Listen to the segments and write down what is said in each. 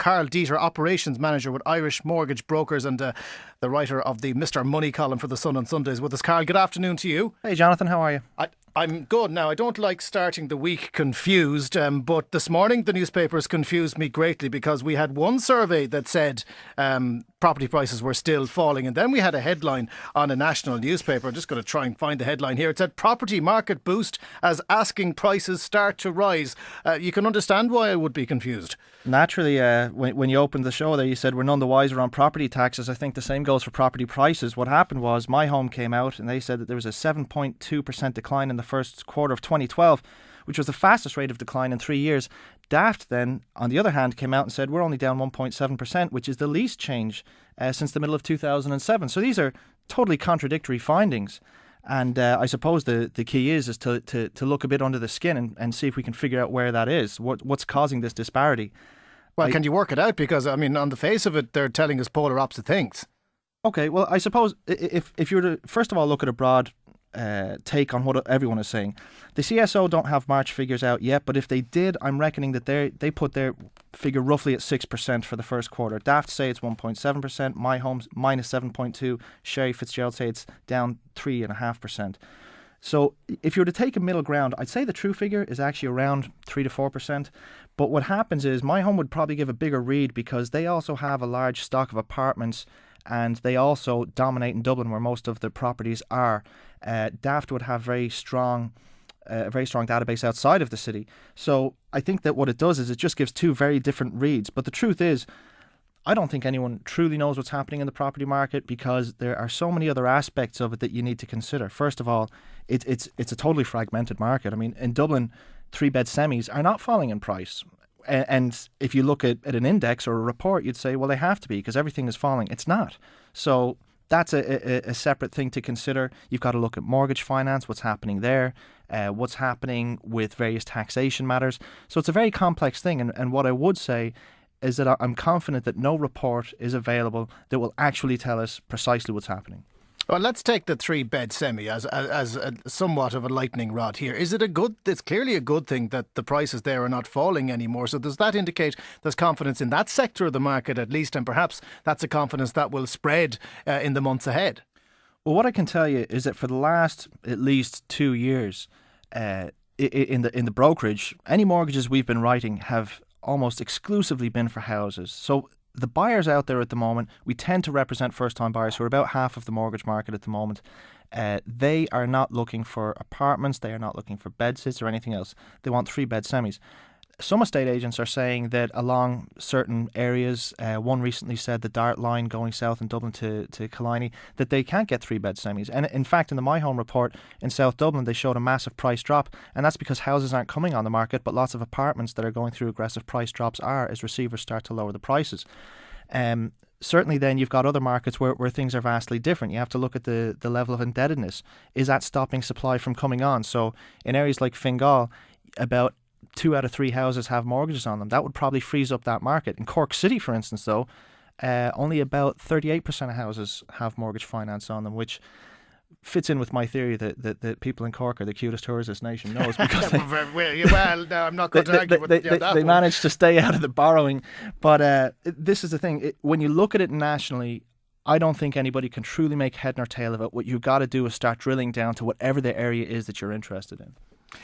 Karl, Deeter, Operations Manager with Irish Mortgage Brokers and the writer of the Mr. Money column for The Sun on Sundays with us. Karl, good afternoon to you. Hey Jonathan, how are you? I'm good. Now, I don't like starting the week confused, but this morning the newspapers confused me greatly because we had one survey that said property prices were still falling, and then we had a headline on a national newspaper. I'm just going to try and find the headline here. It said, property market boost as asking prices start to rise. You can understand why I would be confused. Naturally, when you opened the show there, you said we're none the wiser on property taxes. I think the same goes for property prices. What happened was My Home came out and they said that there was a 7.2% decline in the first quarter of 2012, which was the fastest rate of decline in 3 years. Daft then, on the other hand, came out and said we're only down 1.7%, which is the least change since the middle of 2007. So these are totally contradictory findings. And I suppose the key is to look a bit under the skin and see if we can figure out where that is. What's causing this disparity? Well, can you work it out? Because, I mean, on the face of it, they're telling us polar opposite things. Okay, well, I suppose if you were to, first of all, look at a broad take on what everyone is saying. The CSO don't have March figures out yet, but if they did, I'm reckoning that they put their figure roughly at 6% for the first quarter. Daft say it's 1.7%, My Home's minus 7.2%, Sherry Fitzgerald say it's down 3.5%. So if you were to take a middle ground, I'd say the true figure is actually around 3 to 4%. But what happens is My Home would probably give a bigger read because they also have a large stock of apartments and they also dominate in Dublin where most of the properties are. Daft would have a very strong database outside of the city. So I think that what it does is it just gives two very different reads. But the truth is, I don't think anyone truly knows what's happening in the property market because there are so many other aspects of it that you need to consider. First of all, it's a totally fragmented market. I mean, in Dublin, 3-bed semis are not falling in price. And if you look at an index or a report, you'd say, well, they have to be because everything is falling. It's not. So that's a separate thing to consider. You've got to look at mortgage finance, what's happening there, what's happening with various taxation matters. So it's a very complex thing. And what I would say is that I'm confident that no report is available that will actually tell us precisely what's happening. Well, let's take the 3-bed semi as a somewhat of a lightning rod here. Is it it's clearly a good thing that the prices there are not falling anymore. So does that indicate there's confidence in that sector of the market at least, and perhaps that's a confidence that will spread in the months ahead? Well, what I can tell you is that for the last at least 2 years in the brokerage, any mortgages we've been writing have almost exclusively been for houses. So the buyers out there at the moment, we tend to represent first-time buyers who are about half of the mortgage market at the moment. They are not looking for apartments. They are not looking for bed-sits or anything else. They want 3-bed semis. Some estate agents are saying that along certain areas, one recently said the Dart line going south in Dublin to Killiney, that they can't get 3-bed semis. And in fact, in the My Home report in South Dublin, they showed a massive price drop. And that's because houses aren't coming on the market, but lots of apartments that are going through aggressive price drops are as receivers start to lower the prices. Certainly then you've got other markets where things are vastly different. You have to look at the level of indebtedness. Is that stopping supply from coming on? So in areas like Fingal, about 2 out of 3 houses have mortgages on them. That would probably freeze up that market. In Cork City, for instance, though, only about 38% of houses have mortgage finance on them, which fits in with my theory that people in Cork are the cutest tourists this nation knows because well, no, I'm not going to argue with that. They managed to stay out of the borrowing. But this is the thing. When you look at it nationally, I don't think anybody can truly make head nor tail of it. What you've got to do is start drilling down to whatever the area is that you're interested in.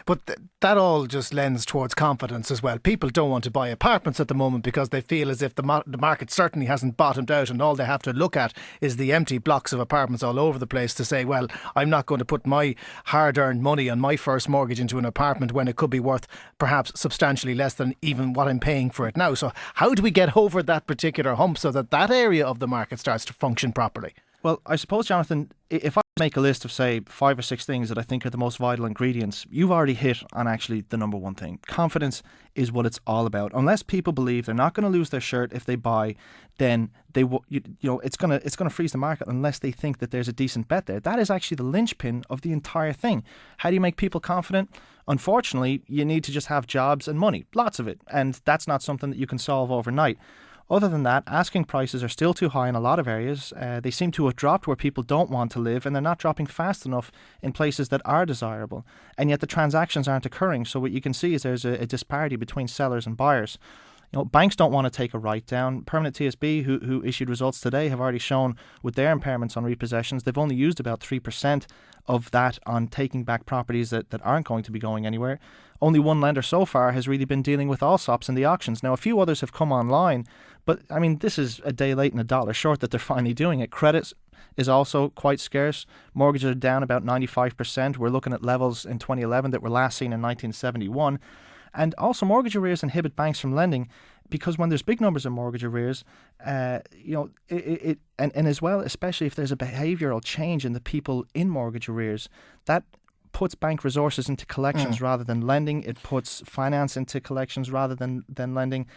But that all just lends towards confidence as well. People don't want to buy apartments at the moment because they feel as if the market certainly hasn't bottomed out, and all they have to look at is the empty blocks of apartments all over the place to say, well, I'm not going to put my hard-earned money on my first mortgage into an apartment when it could be worth perhaps substantially less than even what I'm paying for it now. So how do we get over that particular hump so that area of the market starts to function properly? Well, I suppose, Jonathan, if I make a list of, say, 5 or 6 things that I think are the most vital ingredients, you've already hit on actually the number one thing. Confidence is what it's all about. Unless people believe they're not going to lose their shirt if they buy, then it's going to freeze the market unless they think that there's a decent bet there. That is actually the linchpin of the entire thing. How do you make people confident? Unfortunately, you need to just have jobs and money, lots of it, and that's not something that you can solve overnight. Other than that, asking prices are still too high in a lot of areas. They seem to have dropped where people don't want to live, and they're not dropping fast enough in places that are desirable. And yet the transactions aren't occurring. So what you can see is there's a disparity between sellers and buyers. Banks don't want to take a write-down. Permanent TSB, who issued results today, have already shown with their impairments on repossessions, they've only used about 3% of that on taking back properties that aren't going to be going anywhere. Only one lender so far has really been dealing with all SOPs in the auctions. Now, a few others have come online, but, I mean, this is a day late and a dollar short that they're finally doing it. Credit is also quite scarce. Mortgages are down about 95%. We're looking at levels in 2011 that were last seen in 1971. And also, mortgage arrears inhibit banks from lending because when there's big numbers of mortgage arrears, and as well, especially if there's a behavioural change in the people in mortgage arrears, that puts bank resources into collections rather than lending. It puts finance into collections rather than lending.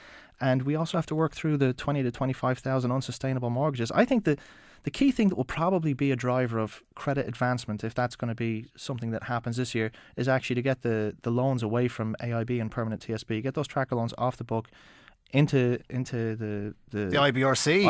And we also have to work through the 20 to 25,000 unsustainable mortgages. I think that the key thing that will probably be a driver of credit advancement, if that's going to be something that happens this year, is actually to get the loans away from AIB and permanent TSB, get those tracker loans off the book into the IBRC.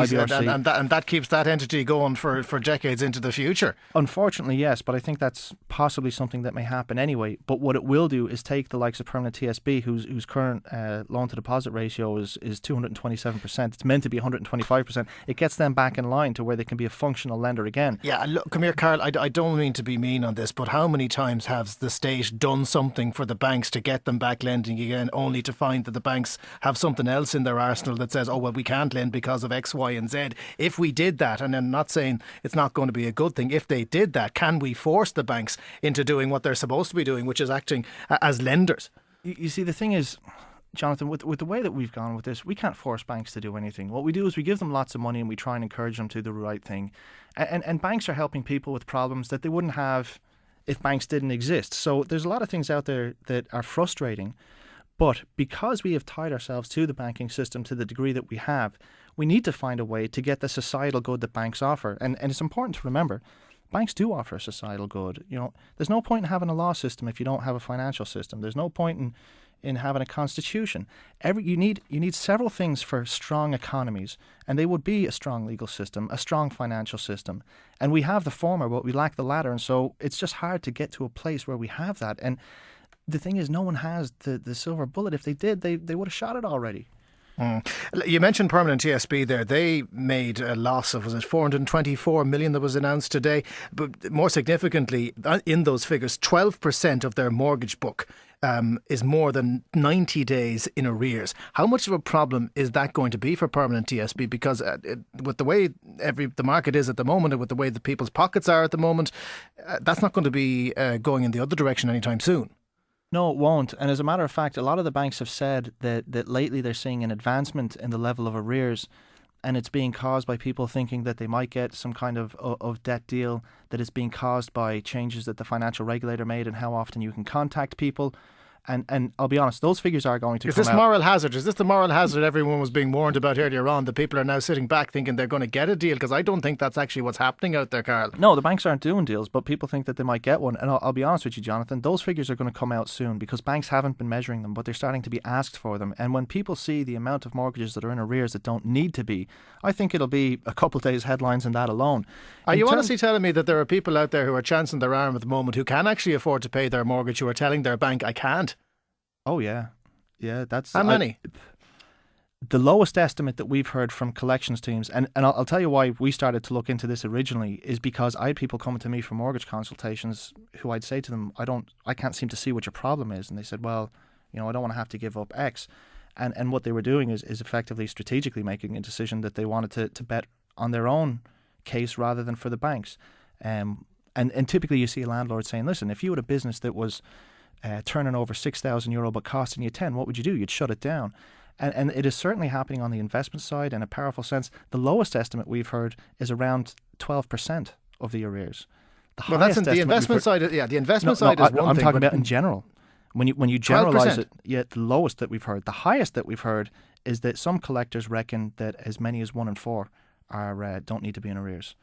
And that keeps that entity going for decades into the future. Unfortunately, yes, but I think that's possibly something that may happen anyway. But what it will do is take the likes of permanent TSB, whose current loan to deposit ratio is 227%. It's meant to be 125%. It gets them back in line to where they can be a functional lender again. Yeah, look, come here, Karl. I don't mean to be mean on this, but how many times has the state done something for the banks to get them back lending again, only to find that the banks have something else in their arsenal that says, oh, well, we can't lend because of X, Y and Z. If we did that, and I'm not saying it's not going to be a good thing, if they did that, can we force the banks into doing what they're supposed to be doing, which is acting as lenders? You see, the thing is, Jonathan, with the way that we've gone with this, we can't force banks to do anything. What we do is we give them lots of money and we try and encourage them to do the right thing. And banks are helping people with problems that they wouldn't have if banks didn't exist. So there's a lot of things out there that are frustrating. But because we have tied ourselves to the banking system to the degree that we have, we need to find a way to get the societal good that banks offer. And it's important to remember, banks do offer a societal good. There's no point in having a law system if you don't have a financial system. There's no point in having a constitution. You need several things for strong economies, and they would be a strong legal system, a strong financial system. And we have the former, but we lack the latter. And so it's just hard to get to a place where we have that. And the thing is, no one has the silver bullet. If they did, they would have shot it already. You mentioned permanent TSB there. They made a loss of, was it 424 million that was announced today? But more significantly, in those figures, 12% of their mortgage book is more than 90 days in arrears. How much of a problem is that going to be for permanent TSB? Because with the way the market is at the moment and with the way the people's pockets are at the moment, that's not going to be going in the other direction anytime soon. No, it won't. And as a matter of fact, a lot of the banks have said that lately they're seeing an advancement in the level of arrears, and it's being caused by people thinking that they might get some kind of debt deal, that is being caused by changes that the financial regulator made and how often you can contact people. And I'll be honest, those figures are going to come out. Is this moral hazard? Is this the moral hazard everyone was being warned about earlier on, that people are now sitting back thinking they're going to get a deal? Because I don't think that's actually what's happening out there, Karl. No, the banks aren't doing deals, but people think that they might get one. And I'll be honest with you, Jonathan, those figures are going to come out soon because banks haven't been measuring them, but they're starting to be asked for them. And when people see the amount of mortgages that are in arrears that don't need to be, I think it'll be a couple of days headlines in that alone. Are you honestly telling me that there are people out there who are chancing their arm at the moment who can actually afford to pay their mortgage, who are telling their bank, I can't? Oh, yeah. Yeah, that's... How many? The lowest estimate that we've heard from collections teams, and I'll tell you why we started to look into this originally, is because I had people coming to me for mortgage consultations who I'd say to them, I can't seem to see what your problem is. And they said, well, I don't want to have to give up X. And what they were doing is effectively strategically making a decision that they wanted to bet on their own case rather than for the banks. And typically you see a landlord saying, listen, if you had a business that was turning over €6,000 but costing you 10, what would you do? You'd shut it down. And it is certainly happening on the investment side in a powerful sense. The lowest estimate we've heard is around 12% of the arrears. Well, that's in the investment side. Yeah, the investment side is one thing. I'm talking about in general. When you generalise it, the lowest that we've heard. The highest that we've heard is that some collectors reckon that as many as 1 in 4 don't need to be in arrears.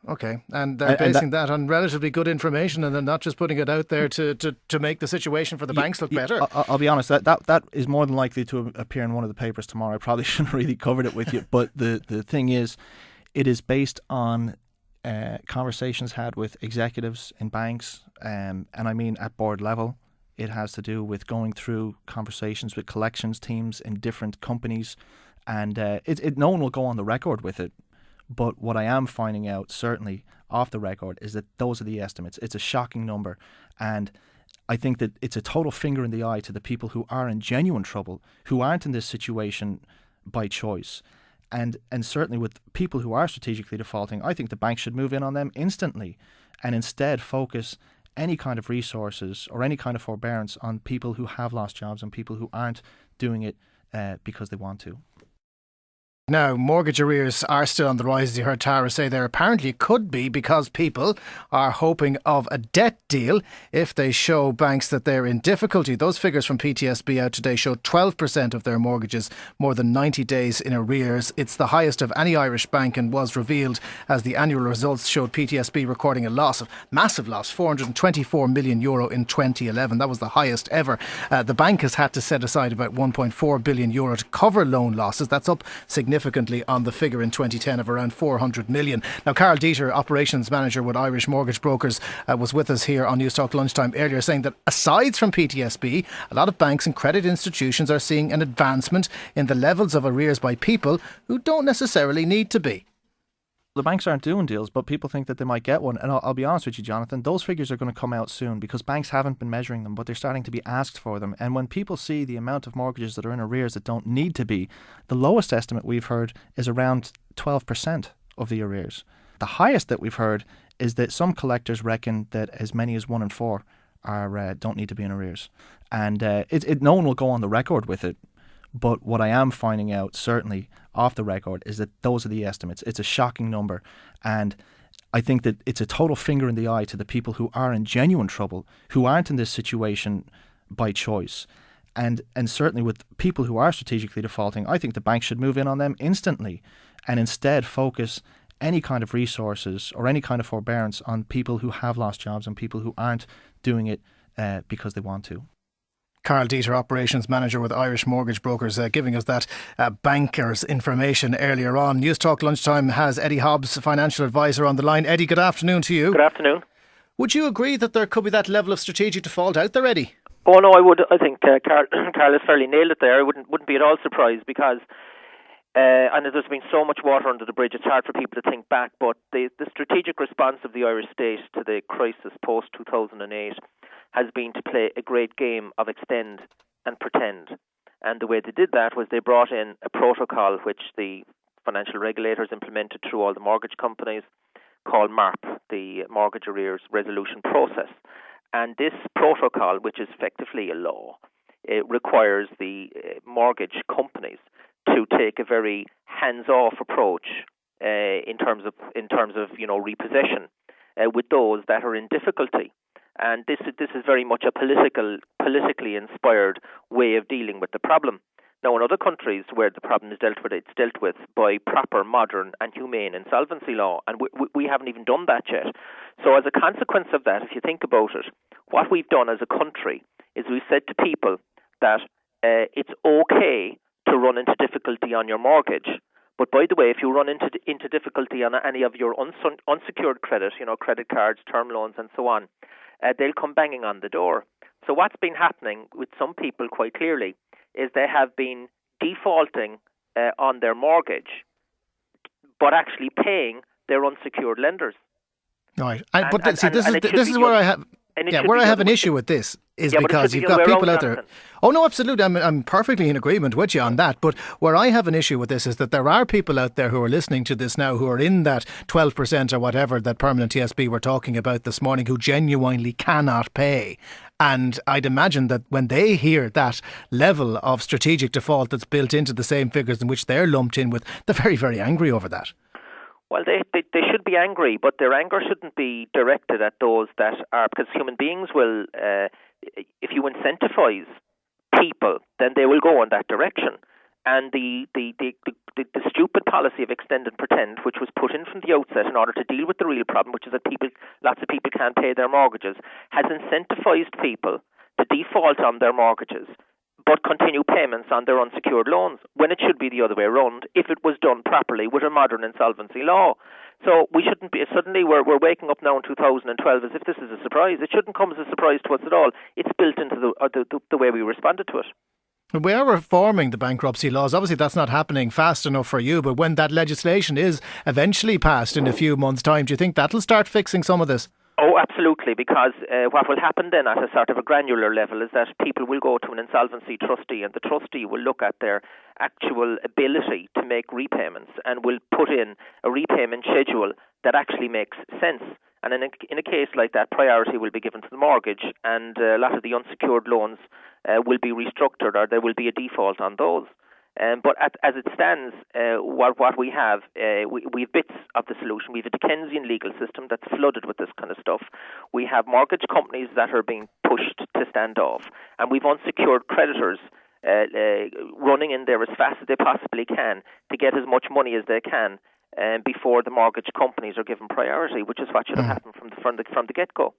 Okay, and they're basing that on relatively good information, and they're not just putting it out there to make the situation for the banks look better. I'll be honest, that is more than likely to appear in one of the papers tomorrow. I probably shouldn't really covered it with you, but the thing is, it is based on conversations had with executives in banks, and I mean at board level, It has to do with going through conversations with collections teams in different companies, and no one will go on the record with it. But what I am finding out, certainly off the record, is that those are the estimates. It's a shocking number, and I think that it's a total finger in the eye to the people who are in genuine trouble, who aren't in this situation by choice. And certainly with people who are strategically defaulting, I think the bank should move in on them instantly and instead focus any kind of resources or any kind of forbearance on people who have lost jobs and people who aren't doing it because they want to. Now, mortgage arrears are still on the rise, as you heard Tara say there. Apparently it could be because people are hoping of a debt deal if they show banks that they're in difficulty. Those figures from PTSB out today show 12% of their mortgages more than 90 days in arrears. It's the highest of any Irish bank and was revealed as the annual results showed PTSB recording a loss, of massive loss, €424 million in 2011. That was the highest ever. The bank has had to set aside about €1.4 billion to cover loan losses. That's up significantly on the figure in 2010 of around 400 million. Now, Karl Deeter, operations manager with Irish Mortgage Brokers, was with us here on Newstalk Lunchtime earlier, saying that aside from PTSB, a lot of banks and credit institutions are seeing an advancement in the levels of arrears by people who don't necessarily need to be. The banks aren't doing deals, but people think that they might get one. And I'll be honest with you, Jonathan, those figures are going to come out soon because banks haven't been measuring them, but they're starting to be asked for them. And when people see the amount of mortgages that are in arrears that don't need to be, the lowest estimate we've heard is around 12% of the arrears. The highest that we've heard is that some collectors reckon that as many as 1 in 4 are don't need to be in arrears. And no one will go on the record with it. But what I am finding out, certainly off the record, is that those are the estimates. It's a shocking number. And I think that it's a total finger in the eye to the people who are in genuine trouble, who aren't in this situation by choice. And certainly with people who are strategically defaulting, I think the bank should move in on them instantly and instead focus any kind of resources or any kind of forbearance on people who have lost jobs and people who aren't doing it because they want to. Karl Deeter, operations manager with Irish Mortgage Brokers, giving us that bankers information earlier on. Newstalk Lunchtime has Eddie Hobbs, financial advisor, on the line. Eddie, good afternoon to you. Good afternoon. Would you agree that there could be that level of strategic default out there, Eddie? Oh no, I would. I think Karl has fairly nailed it there. I wouldn't be at all surprised because and there's been so much water under the bridge, it's hard for people to think back, but the strategic response of the Irish state to the crisis post-2008 has been to play a great game of extend and pretend. And the way they did that was they brought in a protocol which the financial regulators implemented through all the mortgage companies called MARP, the Mortgage Arrears Resolution Process. And this protocol, which is effectively a law, it requires the mortgage companies to take a very hands-off approach in terms of repossession with those that are in difficulty. And this is very much a politically inspired way of dealing with the problem. Now, in other countries where the problem is dealt with, it's dealt with by proper, modern and humane insolvency law, and we haven't even done that yet. So as a consequence of that, if you think about it, what we've done as a country is we've said to people that it's okay to run into difficulty on your mortgage, but by the way, if you run into difficulty on any of your unsecured credit, credit cards, term loans and so on, they'll come banging on the door. So what's been happening with some people quite clearly is they have been defaulting on their mortgage, but actually paying their unsecured lenders. Right, this is where I have. Where I have an issue with this is because you've got people out there. Oh no, absolutely, I'm perfectly in agreement with you on that. But where I have an issue with this is that there are people out there who are listening to this now who are in that 12% or whatever that permanent TSB were talking about this morning, who genuinely cannot pay. And I'd imagine that when they hear that level of strategic default that's built into the same figures in which they're lumped in with, they're very, very angry over that. Well, they should be angry, but their anger shouldn't be directed at those that are, because human beings will, if you incentivize people, then they will go in that direction. And the stupid policy of extend and pretend, which was put in from the outset in order to deal with the real problem, which is that lots of people can't pay their mortgages, has incentivized people to default on their mortgages but continue payments on their unsecured loans, when it should be the other way around if it was done properly with a modern insolvency law. So we shouldn't be, suddenly we're waking up now in 2012 as if this is a surprise. It shouldn't come as a surprise to us at all. It's built into the way we responded to it. We are reforming the bankruptcy laws. Obviously, that's not happening fast enough for you, but when that legislation is eventually passed in a few months' time, do you think that'll start fixing some of this? Oh, absolutely, because what will happen then at a sort of a granular level is that people will go to an insolvency trustee, and the trustee will look at their actual ability to make repayments and will put in a repayment schedule that actually makes sense. And in a case like that, priority will be given to the mortgage, and a lot of the unsecured loans will be restructured, or there will be a default on those. But as it stands, what we have bits of the solution. We have a Dickensian legal system that's flooded with this kind of stuff. We have mortgage companies that are being pushed to stand off, and we've unsecured creditors running in there as fast as they possibly can to get as much money as they can before the mortgage companies are given priority, which is what should have happened from the get-go.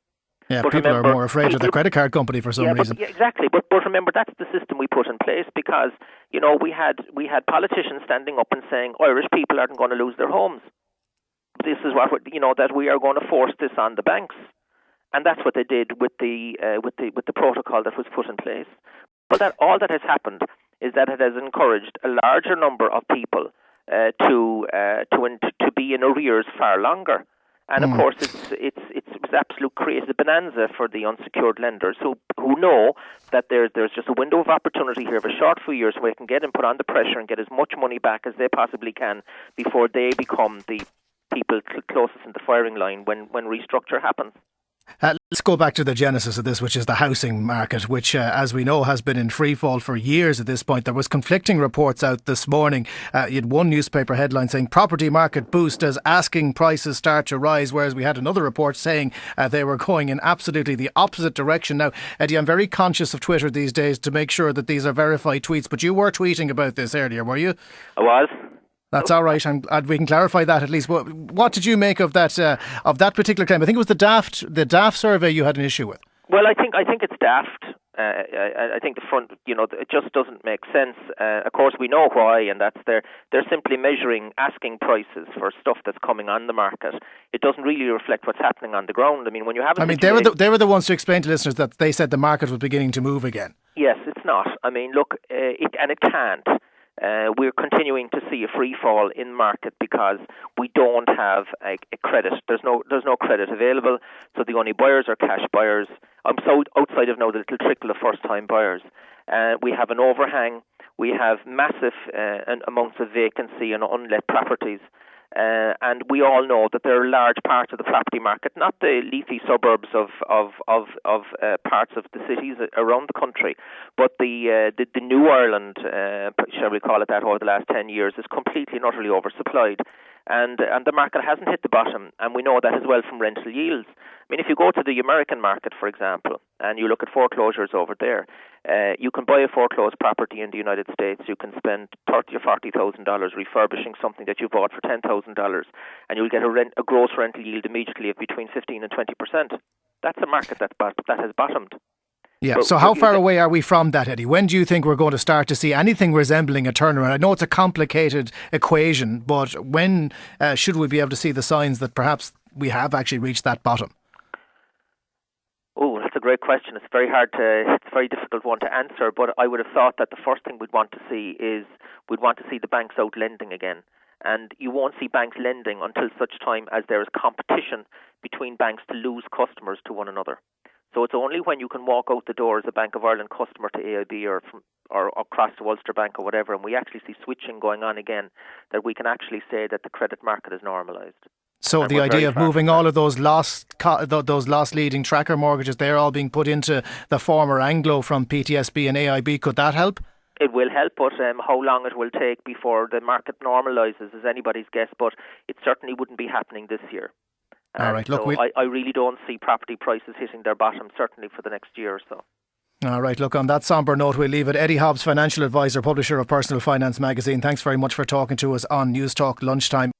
Yeah, but people are more afraid of the credit card company for some reason. Exactly. But remember, that's the system we put in place because, we had politicians standing up and saying Irish people aren't going to lose their homes. This is what that we are going to force this on the banks, and that's what they did with the protocol that was put in place. But all that has happened is that it has encouraged a larger number of people to be in arrears far longer. And of course, it's absolute crazy bonanza for the unsecured lenders who know that there's just a window of opportunity here of a short few years where they can get and put on the pressure and get as much money back as they possibly can before they become the people closest in the firing line when restructure happens. Let's go back to the genesis of this, which is the housing market, which, as we know, has been in freefall for years at this point. There was conflicting reports out this morning. You had one newspaper headline saying property market boost as asking prices start to rise, whereas we had another report saying they were going in absolutely the opposite direction. Now, Eddie, I'm very conscious of Twitter these days to make sure that these are verified tweets, but you were tweeting about this earlier, were you? I was. That's all right. We can clarify that at least. What did you make of that particular claim? I think it was the daft survey you had an issue with. Well, I think it's daft. I think it just doesn't make sense. Of course, we know why, and that's they're simply measuring asking prices for stuff that's coming on the market. It doesn't really reflect what's happening on the ground. I mean, when you have they were the ones to explain to listeners that they said the market was beginning to move again. Yes, it's not. I mean, look, it can't. We're continuing to see a free fall in market because we don't have a credit. There's no credit available, so the only buyers are cash buyers. I'm so outside of now the little trickle of first-time buyers. We have an overhang. We have massive amounts of vacancy and unlet properties. And we all know that there are large parts of the property market, not the leafy suburbs of parts of the cities around the country, but the New Ireland, shall we call it that, over the last 10 years is completely and utterly oversupplied. And the market hasn't hit the bottom, and we know that as well from rental yields. I mean, if you go to the American market, for example, and you look at foreclosures over there, you can buy a foreclosed property in the United States. You can spend $30,000 or $40,000 refurbishing something that you bought for $10,000, and you'll get a gross rental yield immediately of between 15% and 20%. That's a market that has bottomed. Yeah, so how far away are we from that, Eddie? When do you think we're going to start to see anything resembling a turnaround? I know it's a complicated equation, but when should we be able to see the signs that perhaps we have actually reached that bottom? Oh, that's a great question. It's a very difficult one to answer, but I would have thought that the first thing we'd want to see is the banks out lending again. And you won't see banks lending until such time as there is competition between banks to lose customers to one another. So it's only when you can walk out the door as a Bank of Ireland customer to AIB or across to Ulster Bank or whatever, and we actually see switching going on again, that we can actually say that the credit market is normalised. So the idea of moving all of those lost leading tracker mortgages, they're all being put into the former Anglo from PTSB and AIB, could that help? It will help, but how long it will take before the market normalises is anybody's guess, but it certainly wouldn't be happening this year. All right, look, I really don't see property prices hitting their bottom, certainly for the next year or so. All right, look, on that sombre note, we'll leave it. Eddie Hobbs, financial advisor, publisher of Personal Finance magazine. Thanks very much for talking to us on Newstalk Lunchtime.